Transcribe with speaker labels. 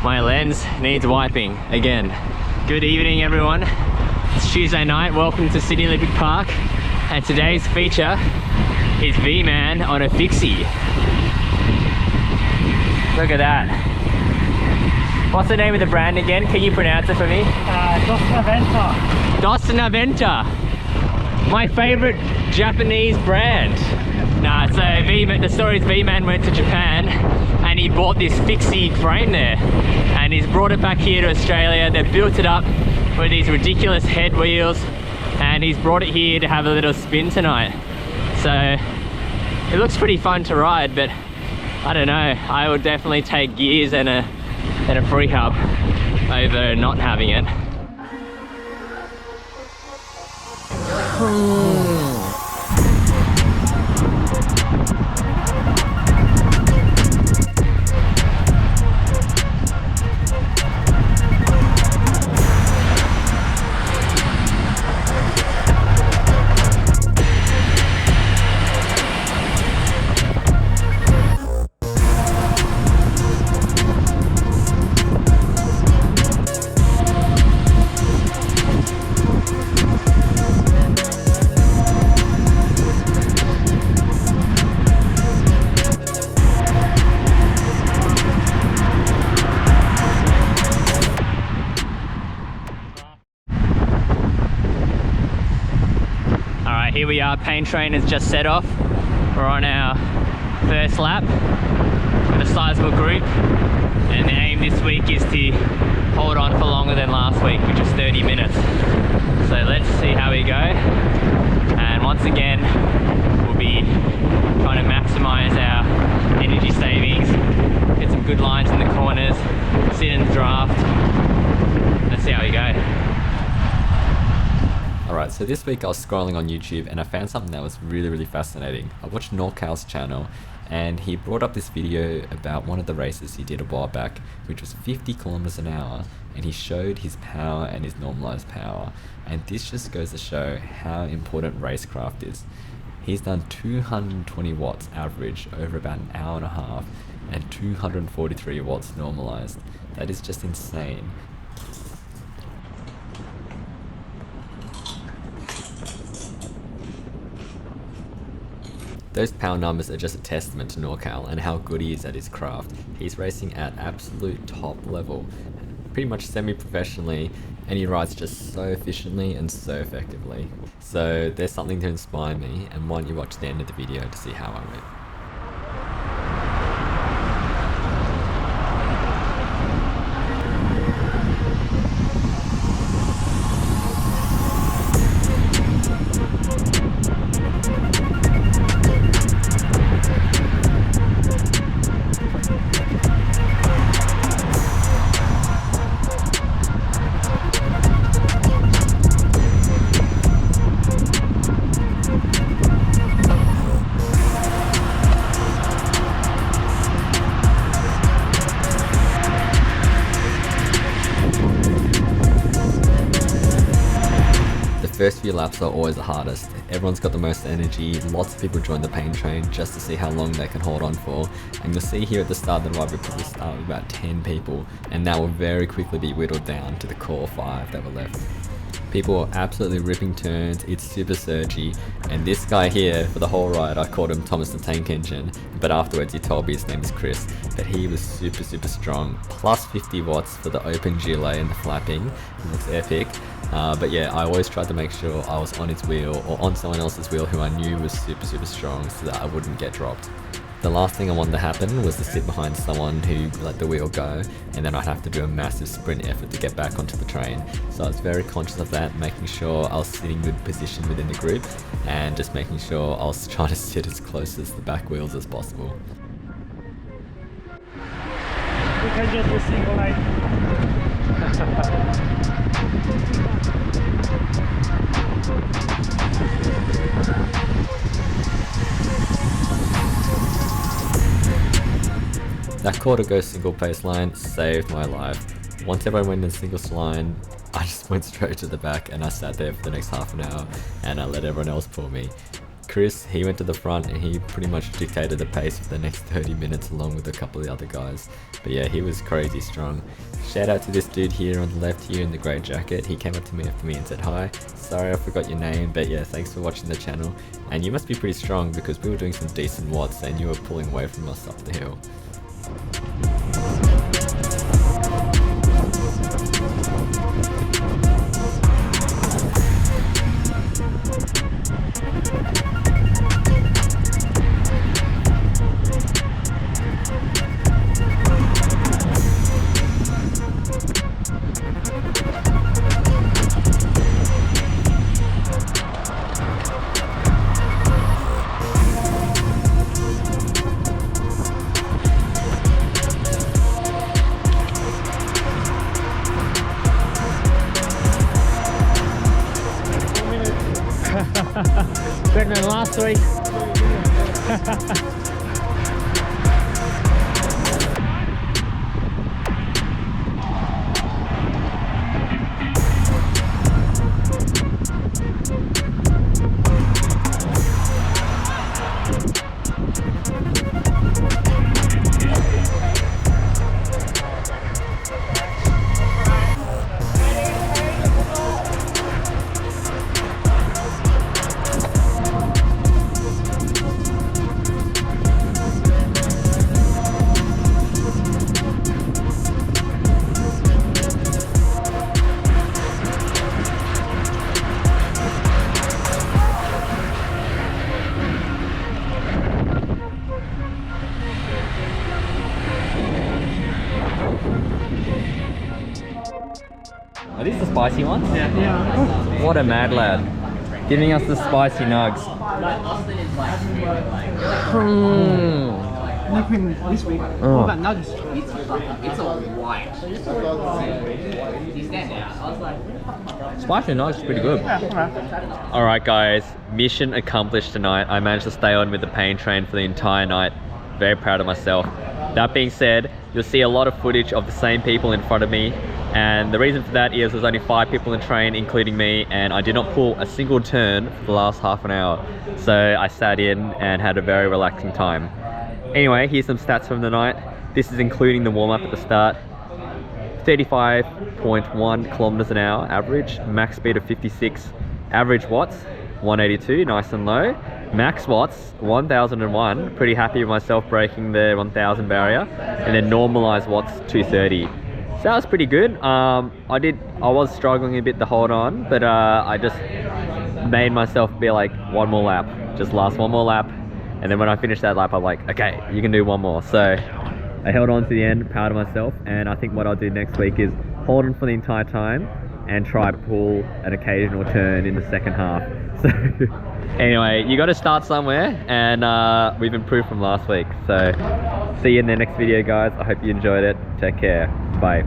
Speaker 1: My lens needs wiping again. Good evening, everyone. It's Tuesday night. Welcome to Sydney Olympic Park. And today's feature is V-Man on a fixie. Look at that. What's the name of the brand again? Can you pronounce it for me? Dosanaventa. My favorite Japanese brand. Nah, so the story is V-Man went to Japan and he bought this fixie frame there. And he's brought it back here to Australia. They've built it up with these ridiculous head wheels. And he's brought it here to have a little spin tonight. So it looks pretty fun to ride, but I don't know. I would definitely take gears and a free hub over not having it. Here we are, Pain Train has just set off. We're on our first lap with a sizable group, and the aim this week is to hold on for longer than last week, which is 30 minutes. So let's see how we go, and once again we'll be trying to maximize our energy savings, get some good lines in the corners, sit in the draft. Let's see how we go.
Speaker 2: Alright, so this week I was scrolling on YouTube and I found something that was really fascinating. I watched Norcal's channel and he brought up this video about one of the races he did a while back, which was 50 kilometers an hour, and he showed his power and his normalized power. And this just goes to show how important racecraft is. He's done 220 watts average over about an hour and a half and 243 watts normalized. That is just insane. Those power numbers are just a testament to Norcal and how good he is at his craft. He's racing at absolute top level, pretty much semi-professionally, and he rides just so efficiently and so effectively. So there's something to inspire me, and why don't you watch the end of the video to see how I went. First few laps are always the hardest. Everyone's got the most energy, lots of people join the Pain Train just to see how long they can hold on for. And you'll see here at the start of the ride we probably start with about 10 people, and that will very quickly be whittled down to the core 5 that were left. People are absolutely ripping turns, it's super surgy, and this guy here, for the whole ride, I called him Thomas the Tank Engine, but afterwards he told me his name is Chris, but he was super strong. Plus 50 watts for the open gilet and the flapping, it looks epic. But yeah, I always tried to make sure I was on his wheel or on someone else's wheel who I knew was super strong so that I wouldn't get dropped. The last thing I wanted to happen was to sit behind someone who let the wheel go, and then I'd have to do a massive sprint effort to get back onto the train. So I was very conscious of that, making sure I was sitting in good position within the group, and just making sure I was trying to sit as close as the back wheels as possible.
Speaker 3: We can just do single line.
Speaker 2: That call to go single pace line saved my life. Once everyone went in single line, I just went straight to the back and I sat there for the next half an hour and I let everyone else pull me. Chris, he went to the front and he pretty much dictated the pace for the next 30 minutes along with a couple of the other guys. But yeah, he was crazy strong. Shout out to this dude here on the left here in the grey jacket. He came up to me after me and said hi. Sorry I forgot your name, but yeah, thanks for watching the channel. And you must be pretty strong because we were doing some decent watts and you were pulling away from us up the hill.
Speaker 1: Better than last week. Are these the spicy ones?
Speaker 3: Yeah.
Speaker 1: What a mad lad. Giving us the spicy nugs.
Speaker 3: Nothing this week.
Speaker 1: Oh.
Speaker 3: What about nuggets?
Speaker 1: Spicy nugs is pretty good.
Speaker 3: Yeah, alright.
Speaker 1: Alright guys, mission accomplished tonight. I managed to stay on with the pain train for the entire night. Very proud of myself. That being said, you'll see a lot of footage of the same people in front of me. And the reason for that is there's only 5 people in the train, including me, and I did not pull a single turn for the last half an hour. So I sat in and had a very relaxing time. Anyway, here's some stats from the night. This is including the warm-up at the start. 35.1 kilometers an hour average, max speed of 56, average watts 182, nice and low. Max watts 1001, pretty happy with myself breaking the 1000 barrier, and then normalized watts 230. So that was pretty good. I was struggling a bit to hold on, but I just made myself be like, one more lap, just last one more lap. And then when I finished that lap, I'm like, okay, you can do one more. So I held on to the end, proud of myself. And I think what I'll do next week is hold on for the entire time and try to pull an occasional turn in the second half. So anyway, you got to start somewhere, and we've improved from last week. So see you in the next video, guys. I hope you enjoyed it. Take care. Bye.